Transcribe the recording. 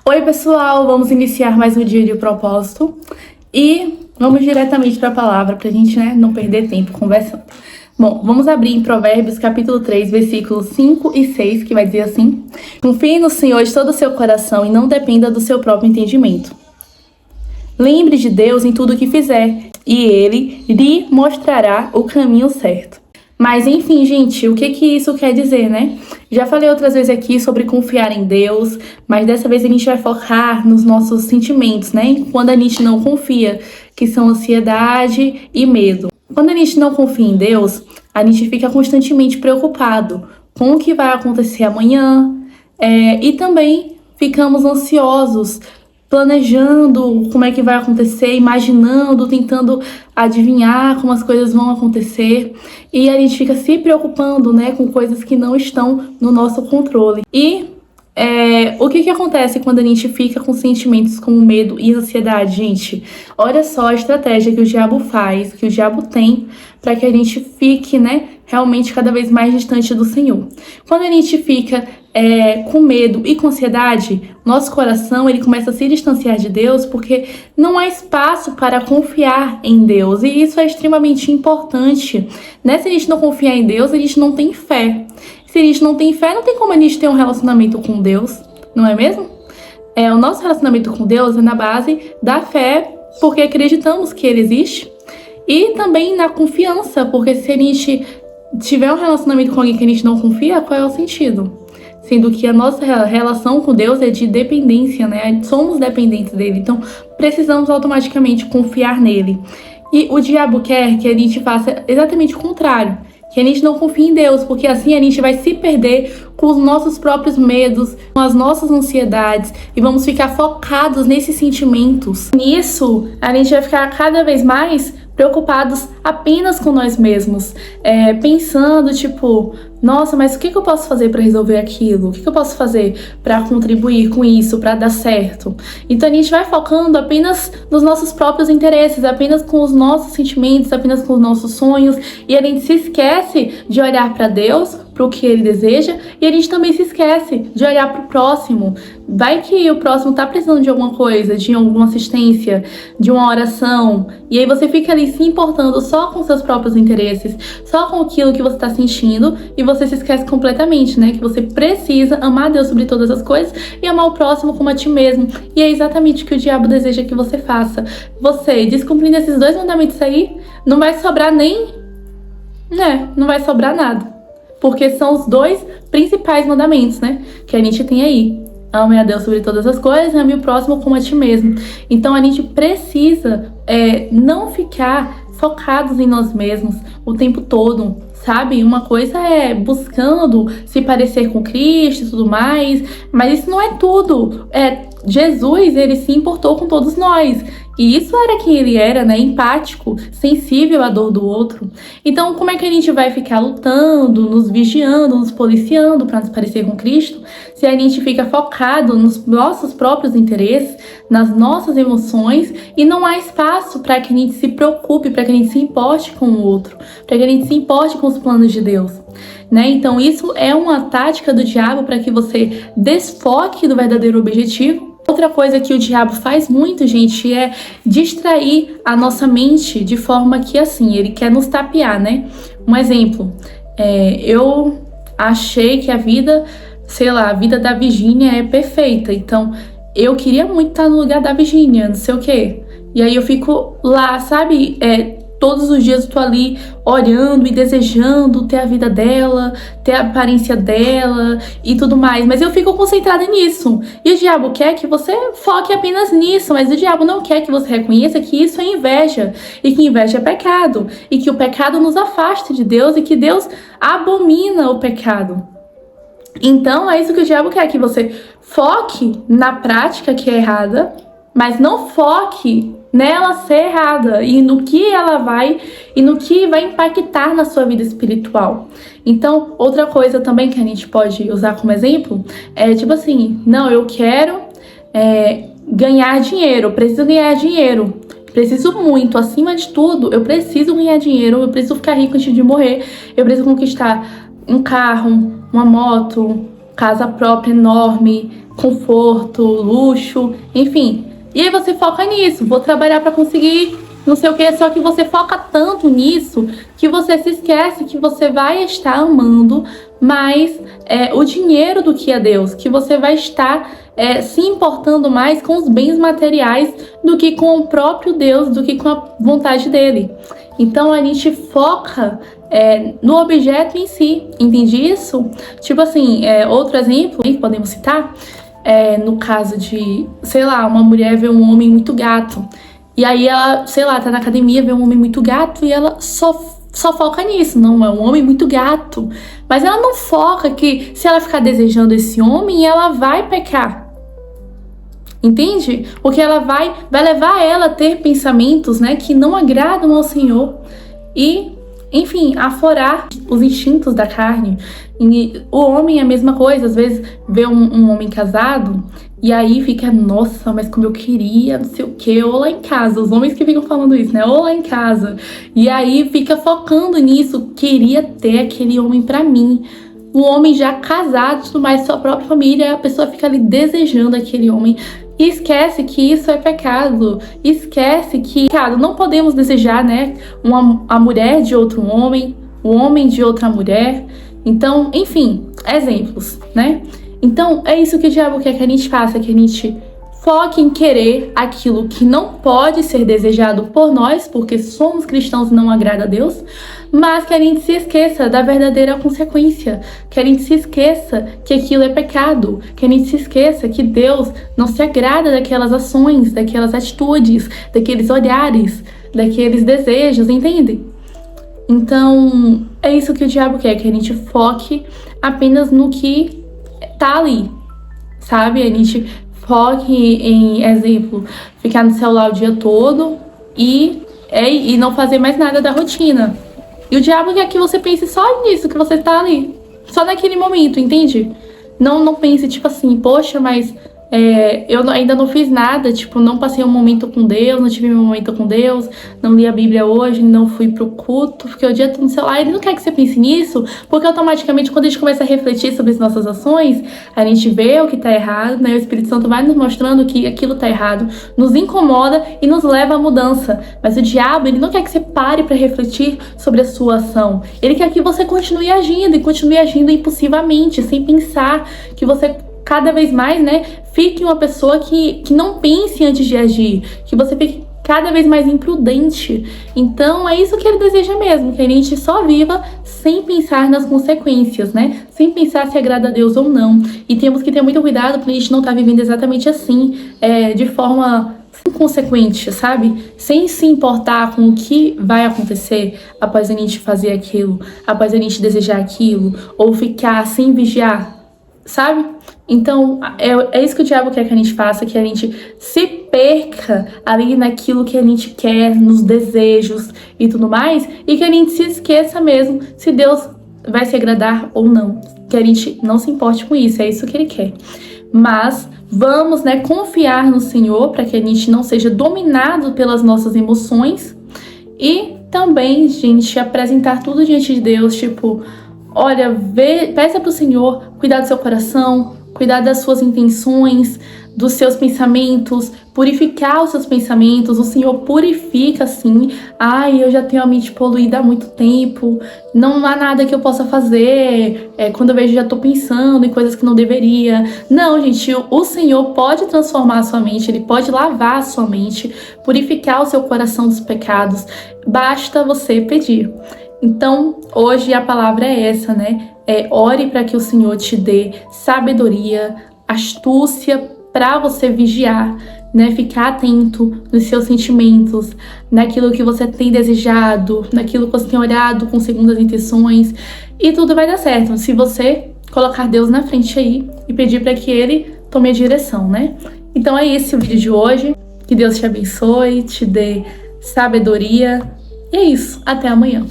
Oi pessoal, vamos iniciar mais um dia de propósito e vamos diretamente para a palavra para a gente não perder tempo conversando. Bom, vamos abrir em Provérbios capítulo 3, versículos 5 e 6, que vai dizer assim: confie no Senhor de todo o seu coração e não dependa do seu próprio entendimento. Lembre de Deus em tudo o que fizer e Ele lhe mostrará o caminho certo. Mas enfim, gente, o que isso quer dizer, né? Já falei outras vezes aqui sobre confiar em Deus, mas dessa vez a gente vai focar nos nossos sentimentos, né? Quando a gente não confia, que são ansiedade e medo. Quando a gente não confia em Deus, a gente fica constantemente preocupado com o que vai acontecer amanhã, e também ficamos ansiosos, planejando como é que vai acontecer, imaginando, tentando adivinhar como as coisas vão acontecer, e a gente fica se preocupando, com coisas que não estão no nosso controle. E o que acontece quando a gente fica com sentimentos como medo e ansiedade, gente? Olha só a estratégia que o diabo faz, que o diabo tem para que a gente fique, realmente cada vez mais distante do Senhor. Quando a gente fica com medo e com ansiedade, nosso coração ele começa a se distanciar de Deus porque não há espaço para confiar em Deus. E isso é extremamente importante, Se a gente não confiar em Deus, a gente não tem fé. Se a gente não tem fé, não tem como a gente ter um relacionamento com Deus, não é mesmo? O nosso relacionamento com Deus é na base da fé, porque acreditamos que Ele existe, e também na confiança, porque se a gente tiver um relacionamento com alguém que a gente não confia, qual é o sentido? Sendo que a nossa relação com Deus é de dependência, Somos dependentes dele, então precisamos automaticamente confiar nele. E o diabo quer que a gente faça exatamente o contrário, que a gente não confie em Deus, porque assim a gente vai se perder com os nossos próprios medos, com as nossas ansiedades, e vamos ficar focados nesses sentimentos. Nisso, a gente vai ficar cada vez mais preocupados apenas com nós mesmos, pensando nossa, mas o que eu posso fazer para resolver aquilo? O que eu posso fazer para contribuir com isso, para dar certo? Então a gente vai focando apenas nos nossos próprios interesses, apenas com os nossos sentimentos, apenas com os nossos sonhos, e a gente se esquece de olhar para Deus, para o que Ele deseja, e a gente também se esquece de olhar para o próximo. Vai que o próximo está precisando de alguma coisa, de alguma assistência, de uma oração, e aí você fica ali se importando só com seus próprios interesses, só com aquilo que você está sentindo, e você se esquece completamente, que você precisa amar Deus sobre todas as coisas e amar o próximo como a ti mesmo. E é exatamente o que o diabo deseja que você faça. Você, descumprindo esses dois mandamentos aí, não vai sobrar não vai sobrar nada. Porque são os dois principais mandamentos, que a gente tem aí. Ame a Deus sobre todas as coisas, ame o próximo como a ti mesmo. Então a gente precisa não ficar focados em nós mesmos o tempo todo, sabe? Uma coisa é buscando se parecer com Cristo e tudo mais, mas isso não é tudo. Jesus, ele se importou com todos nós. E isso era quem ele era, empático, sensível à dor do outro. Então, como é que a gente vai ficar lutando, nos vigiando, nos policiando para nos parecer com Cristo, se a gente fica focado nos nossos próprios interesses, nas nossas emoções, e não há espaço para que a gente se preocupe, para que a gente se importe com o outro, para que a gente se importe com os planos de Deus. Então, isso é uma tática do diabo para que você desfoque do verdadeiro objetivo. Outra coisa que o diabo faz muito, gente, é distrair a nossa mente de forma que, ele quer nos tapear, Um exemplo, eu achei que a vida da Virgínia é perfeita, então eu queria muito estar no lugar da Virgínia, não sei o quê. E aí eu fico lá, sabe, todos os dias eu tô ali orando e desejando ter a vida dela, ter a aparência dela e tudo mais. Mas eu fico concentrada nisso. E o diabo quer que você foque apenas nisso. Mas o diabo não quer que você reconheça que isso é inveja. E que inveja é pecado. E que o pecado nos afasta de Deus. E que Deus abomina o pecado. Então é isso que o diabo quer. Que você foque na prática que é errada. Mas não foque nela ser errada e no que ela vai e no que vai impactar na sua vida espiritual. Então, outra coisa também que a gente pode usar como exemplo é não, eu quero ganhar dinheiro, eu preciso ganhar dinheiro, preciso muito, acima de tudo, eu preciso ganhar dinheiro, eu preciso ficar rico antes de morrer, eu preciso conquistar um carro, uma moto, casa própria enorme, conforto, luxo, enfim. E aí você foca nisso, vou trabalhar para conseguir não sei o que, só que você foca tanto nisso que você se esquece que você vai estar amando mais o dinheiro do que a Deus, que você vai estar se importando mais com os bens materiais do que com o próprio Deus, do que com a vontade dele. Então a gente foca no objeto em si, entende isso? Tipo assim, outro exemplo que podemos citar no caso de, sei lá, uma mulher vê um homem muito gato. E aí ela, sei lá, tá na academia, vê um homem muito gato e ela só foca nisso. Não, é um homem muito gato. Mas ela não foca que se ela ficar desejando esse homem, ela vai pecar. Entende? Porque ela vai levar ela a ter pensamentos, né, que não agradam ao Senhor. E, enfim, aflorar os instintos da carne. E o homem é a mesma coisa. Às vezes vê um homem casado e aí fica, nossa, mas como eu queria, não sei o que, ou lá em casa. Os homens que ficam falando isso, né? Ou lá em casa. E aí fica focando nisso, queria ter aquele homem pra mim. O homem já casado, tudo mais, sua própria família, a pessoa fica ali desejando aquele homem. E esquece que isso é pecado. Esquece que, não podemos desejar, né, a mulher de outro homem, o homem de outra mulher. Então, enfim, exemplos, né? Então, é isso que o diabo quer que a gente faça, que a gente foque em querer aquilo que não pode ser desejado por nós, porque somos cristãos e não agrada a Deus, mas que a gente se esqueça da verdadeira consequência, que a gente se esqueça que aquilo é pecado, que a gente se esqueça que Deus não se agrada daquelas ações, daquelas atitudes, daqueles olhares, daqueles desejos, entende? Então, é isso que o diabo quer, que a gente foque apenas no que tá ali, sabe? A gente foque em, exemplo, ficar no celular o dia todo e não fazer mais nada da rotina. E o diabo quer que você pense só nisso, que você tá ali, só naquele momento, entende? Não pense, tipo assim, poxa, mas eu ainda não fiz nada, tipo, não passei um momento com Deus, não tive um momento com Deus, não li a Bíblia hoje, não fui pro culto, fiquei o dia todo no celular. Ele não quer que você pense nisso, porque automaticamente quando a gente começa a refletir sobre as nossas ações, a gente vê o que tá errado, né? O Espírito Santo vai nos mostrando que aquilo tá errado, nos incomoda e nos leva à mudança. Mas o diabo, ele não quer que você pare para refletir sobre a sua ação. Ele quer que você continue agindo e continue agindo impulsivamente, sem pensar, que você cada vez mais, né, fique uma pessoa que não pense antes de agir, que você fique cada vez mais imprudente. Então é isso que ele deseja mesmo, que a gente só viva sem pensar nas consequências, né, sem pensar se agrada a Deus ou não. E temos que ter muito cuidado pra gente não estar vivendo exatamente assim, de forma inconsequente, sabe? Sem se importar com o que vai acontecer após a gente fazer aquilo, após a gente desejar aquilo, ou ficar sem vigiar, sabe? Então, é isso que o diabo quer que a gente faça, que a gente se perca ali naquilo que a gente quer, nos desejos e tudo mais, e que a gente se esqueça mesmo se Deus vai se agradar ou não, que a gente não se importe com isso, é isso que ele quer. Mas vamos, né, confiar no Senhor para que a gente não seja dominado pelas nossas emoções e também, gente, apresentar tudo diante de Deus, tipo, olha, peça pro Senhor cuidar do seu coração, cuidar das suas intenções, dos seus pensamentos, purificar os seus pensamentos. O Senhor purifica, sim. Ai, eu já tenho a mente poluída há muito tempo, não há nada que eu possa fazer, quando eu vejo já tô pensando em coisas que não deveria. Não, gente, o Senhor pode transformar a sua mente, Ele pode lavar a sua mente, purificar o seu coração dos pecados, basta você pedir. Então, hoje a palavra é essa, né? Ore para que o Senhor te dê sabedoria, astúcia para você vigiar, né? Ficar atento nos seus sentimentos, naquilo que você tem desejado, naquilo que você tem olhado com segundas intenções, e tudo vai dar certo se você colocar Deus na frente aí e pedir para que Ele tome a direção, né? Então é esse o vídeo de hoje. Que Deus te abençoe, te dê sabedoria. E é isso. Até amanhã.